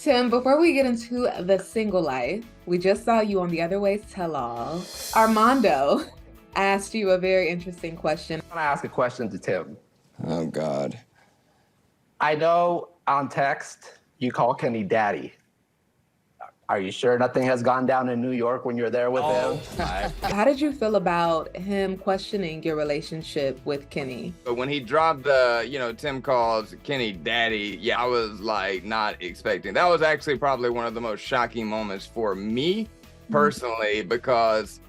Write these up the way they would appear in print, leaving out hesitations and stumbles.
Tim, before we get into the single life, we just saw you on The Other Ways Tell All. Armando asked you a very interesting question. I want to ask a question to Tim. Oh, God. I know on text you call Kenny daddy. Are you sure nothing has gone down in New York when you're there with him? How did you feel about him questioning your relationship with Kenny? But when he dropped the, Tim calls Kenny daddy, yeah, I was like not expecting. That was actually probably one of the most shocking moments for me personally, because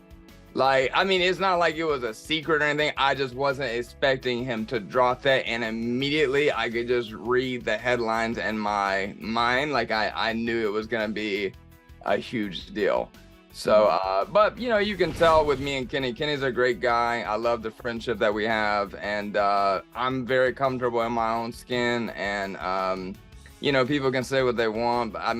it's not like it was a secret or anything. I just wasn't expecting him to drop that. And immediately I could just read the headlines in my mind. Like I knew it was going to be a huge deal. So, but you can tell with me and Kenny. Kenny's a great guy. I love the friendship that we have. And I'm very comfortable in my own skin. And, people can say what they want. But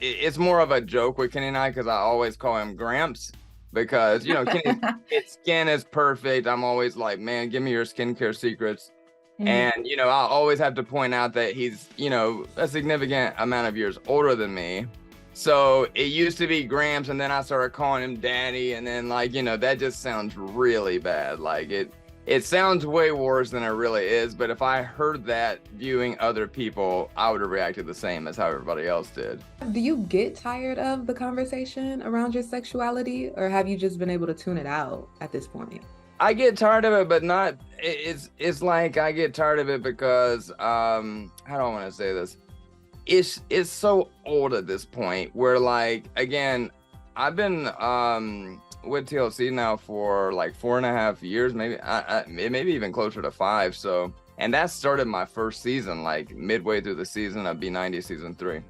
it's more of a joke with Kenny and I, because I always call him Gramps. Because, Kenny's his skin is perfect. I'm always like, man, give me your skincare secrets. And, I always have to point out that he's, a significant amount of years older than me. So it used to be Gramps, and then I started calling him daddy. And then that just sounds really bad. Like it sounds way worse than it really is. But if I heard that viewing other people, I would have reacted the same as how everybody else did. Do you get tired of the conversation around your sexuality, or have you just been able to tune it out at this point? I get tired of it, but not, it's like I get tired of it because, how do I want to say this? It's so old at this point where again, I've been, with TLC now for 4.5 years, maybe even closer to 5. So, and that started my first season, midway through the season of B90 season 3.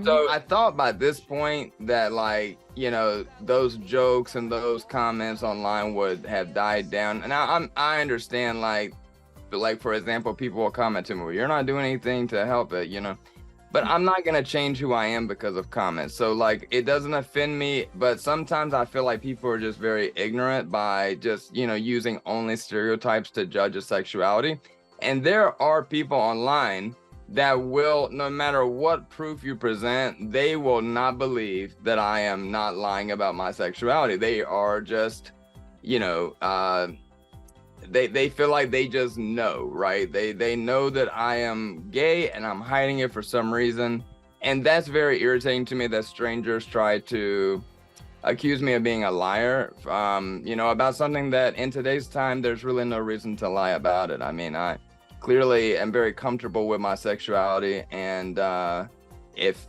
So I thought by this point that those jokes and those comments online would have died down. And I understand for example, people will comment to me, well, you're not doing anything to help it, But I'm not going to change who I am because of comments. So it doesn't offend me, but sometimes I feel like people are just very ignorant by just, using only stereotypes to judge a sexuality. And there are people online that will, no matter what proof you present, they will not believe that I am not lying about my sexuality. They are just, they feel like they just know, right? They know that I am gay and I'm hiding it for some reason. And that's very irritating to me that strangers try to accuse me of being a liar, about something that in today's time, there's really no reason to lie about it. I clearly am very comfortable with my sexuality. And if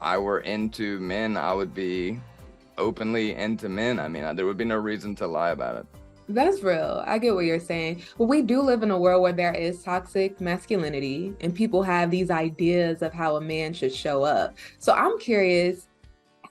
I were into men, I would be openly into men. There would be no reason to lie about it. That's real. I get what you're saying. Well, we do live in a world where there is toxic masculinity and people have these ideas of how a man should show up. So I'm curious,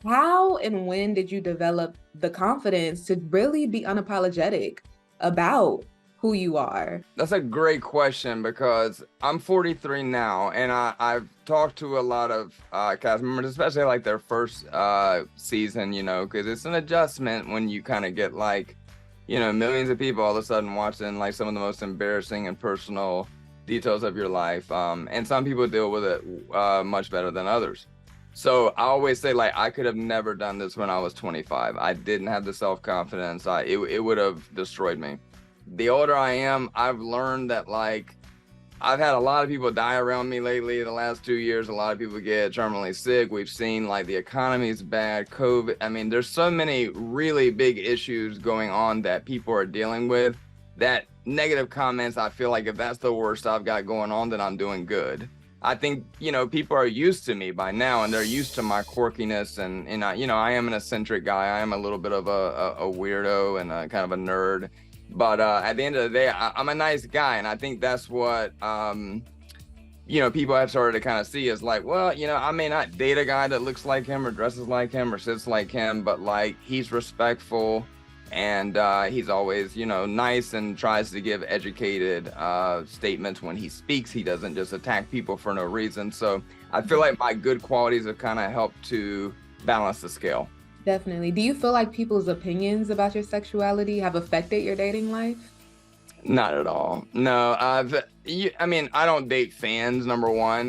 how and when did you develop the confidence to really be unapologetic about who you are? That's a great question, because I'm 43 now, and I've talked to a lot of cast members, especially their first season, because it's an adjustment when you kind of get millions of people all of a sudden watching some of the most embarrassing and personal details of your life. And some people deal with it much better than others. So I always say I could have never done this when I was 25. I didn't have the self-confidence. It would have destroyed me. The older I am, I've learned that I've had a lot of people die around me lately the last 2 years. A lot of people get terminally sick. We've seen the economy is bad, COVID. There's so many really big issues going on that people are dealing with, that negative comments, I feel like if that's the worst I've got going on, then I'm doing good. I think, people are used to me by now, and they're used to my quirkiness. And I am an eccentric guy. I am a little bit of a weirdo and a kind of a nerd. But at the end of the day, I'm a nice guy. And I think that's what, people have started to kind of see is well, I may not date a guy that looks like him or dresses like him or sits like him, but he's respectful and he's always, nice and tries to give educated statements when he speaks. He doesn't just attack people for no reason. So I feel like my good qualities have kind of helped to balance the scale. Definitely. Do you feel like people's opinions about your sexuality have affected your dating life? Not at all. No, I don't date fans, number one.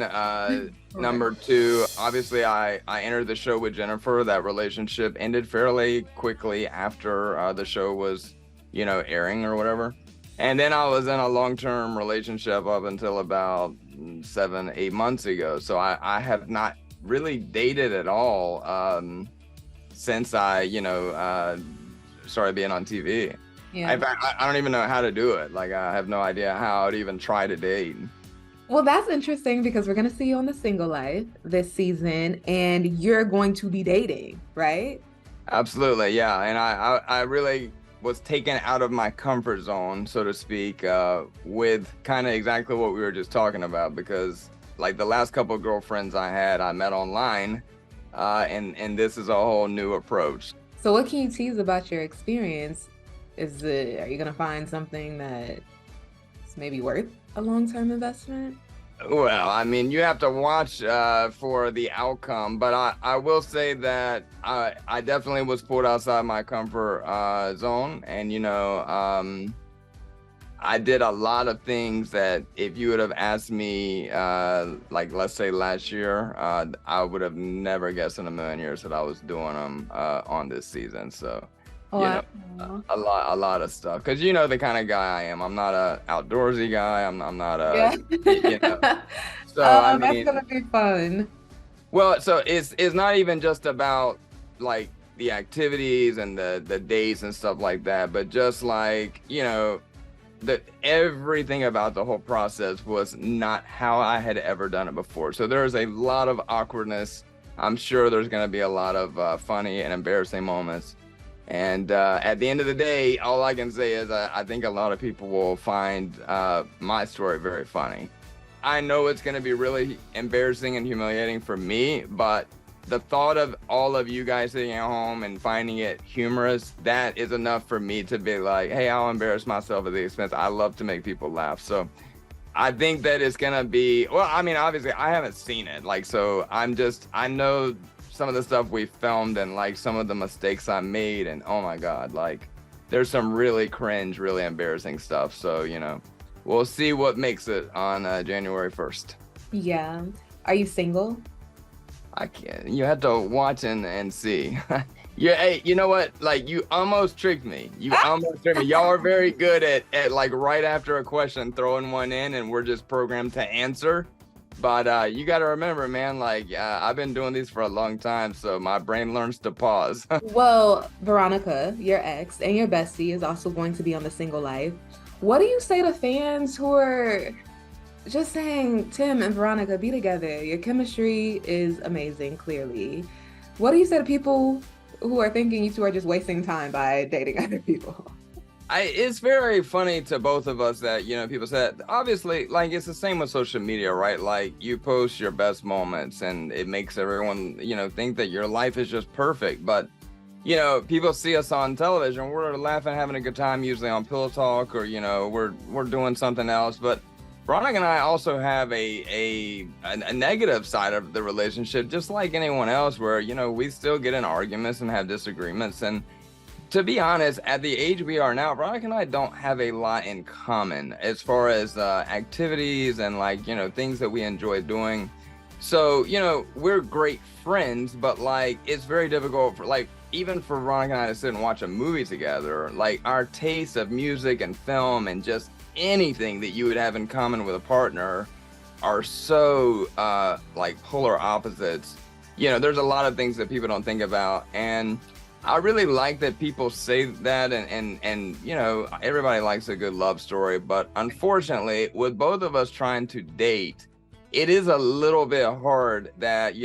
Number two, obviously, I entered the show with Jennifer. That relationship ended fairly quickly after the show was, airing or whatever. And then I was in a long-term relationship up until about 7-8 months ago. So I have not really dated at all since I, started being on TV. Yeah. In fact, I don't even know how to do it. Like, I have no idea how I'd even try to date. Well, that's interesting because we're going to see you on The Single Life this season and you're going to be dating, right? Absolutely, yeah. And I really was taken out of my comfort zone, so to speak, with kind of exactly what we were just talking about, because like the last couple of girlfriends I had, I met online, and this is a whole new approach. So what can you tease about your experience? Are you going to find something that's maybe worth a long-term investment? Well, I mean, you have to watch for the outcome, but I will say that I definitely was pulled outside my comfort zone, and I did a lot of things that if you would have asked me, like let's say last year, I would have never guessed in a million years that I was doing them on this season. So. Oh, A lot of stuff, because the kind of guy I am. I'm not a outdoorsy guy. I'm not a So I mean, that's gonna be fun. Well, so it's not even just about like the activities and the dates and stuff like that, but just like that everything about the whole process was not how I had ever done it before. So there's a lot of awkwardness. I'm sure there's going to be a lot of funny and embarrassing moments. And at the end of the day, all I can say is I think a lot of people will find my story very funny. I know it's going to be really embarrassing and humiliating for me, but the thought of all of you guys sitting at home and finding it humorous, that is enough for me to be like, hey, I'll embarrass myself at the expense. I love to make people laugh. So I think that it's going to be, well, I mean, obviously I haven't seen it. Like, so I know some of the stuff we filmed and like some of the mistakes I made, and oh my God, like there's some really cringe, really embarrassing stuff. So, we'll see what makes it on January 1st. Yeah. Are you single? I can't. You have to watch and see. Yeah, hey, you know what? Like, you almost tricked me. Y'all are very good at like right after a question throwing one in, and we're just programmed to answer. But you got to remember, man, like I've been doing these for a long time, so my brain learns to pause. Well, Veronica, your ex and your bestie, is also going to be on The Single Life. What do you say to fans who are just saying, Tim and Veronica, be together? Your chemistry is amazing, clearly. What do you say to people who are thinking you two are just wasting time by dating other people? It's very funny to both of us that, people said, obviously, like, it's the same with social media, right? Like, you post your best moments and it makes everyone, think that your life is just perfect. But, people see us on television, we're laughing, having a good time, usually on Pillow Talk, or, we're doing something else. But Veronica and I also have a negative side of the relationship, just like anyone else, where, we still get in arguments and have disagreements. And to be honest, at the age we are now, Veronica and I don't have a lot in common as far as activities and like, things that we enjoy doing. So, we're great friends, but like, it's very difficult for like, even for Veronica and I to sit and watch a movie together. Like, our tastes of music and film and just anything that you would have in common with a partner are so like polar opposites. There's a lot of things that people don't think about, and I really like that people say that, and everybody likes a good love story, but unfortunately, with both of us trying to date, it is a little bit hard that,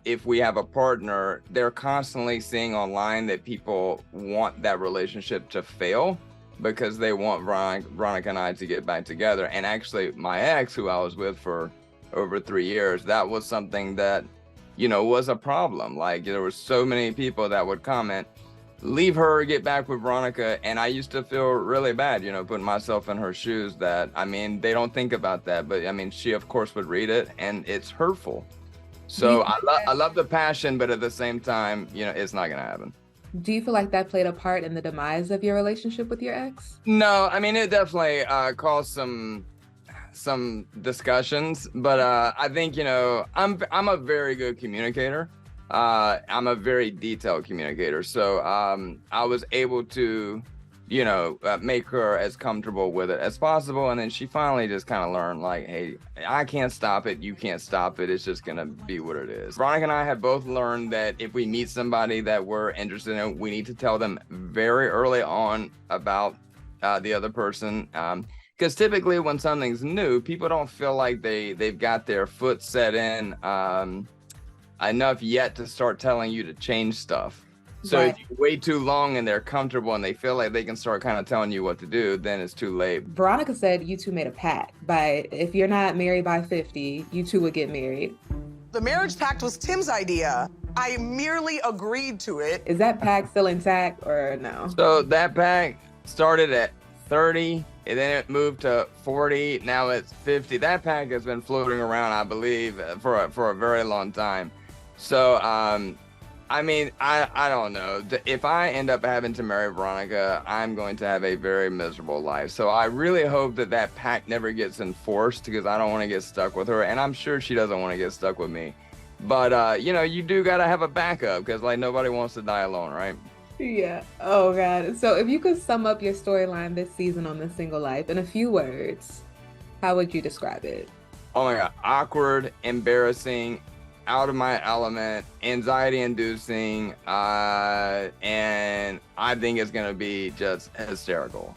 if we have a partner, they're constantly seeing online that people want that relationship to fail because they want Veronica and I to get back together. And actually, my ex, who I was with for over 3 years, that was something that was a problem. Like, there were so many people that would comment, leave her, get back with Veronica. And I used to feel really bad, putting myself in her shoes, that, I mean, they don't think about that. But I mean, she of course would read it, and it's hurtful. So I love the passion, but at the same time, it's not going to happen. Do you feel like that played a part in the demise of your relationship with your ex? No, I mean, it definitely caused some some discussions, but I think, you know, I'm a very good communicator. I'm a very detailed communicator. So I was able to, you know, make her as comfortable with it as possible. And then she finally just kind of learned, like, hey, I can't stop it. You can't stop it. It's just going to be what it is. Veronica and I have both learned that if we meet somebody that we're interested in, we need to tell them very early on about the other person. Because typically when something's new, people don't feel like they've got their foot set in enough yet to start telling you to change stuff. So Right. if you wait too long and they're comfortable and they feel like they can start kind of telling you what to do, then it's too late. Veronica said you two made a pact by if you're not married by 50, you two would get married. The marriage pact was Tim's idea. I merely agreed to it. Is that pact still intact or no? So that pact started at 30, and then it moved to 40. Now it's 50. That pact has been floating around, I believe, for a very long time. So, I mean, I don't know. If I end up having to marry Veronica, I'm going to have a very miserable life. So I really hope that that pact never gets enforced, because I don't want to get stuck with her. And I'm sure she doesn't want to get stuck with me. But, you know, you do got to have a backup, because, like, nobody wants to die alone, right? Yeah. Oh, God. So if you could sum up your storyline this season on The Single Life in a few words, how would you describe it? Oh, my God. Awkward, embarrassing, out of my element, anxiety inducing, and I think it's going to be just hysterical.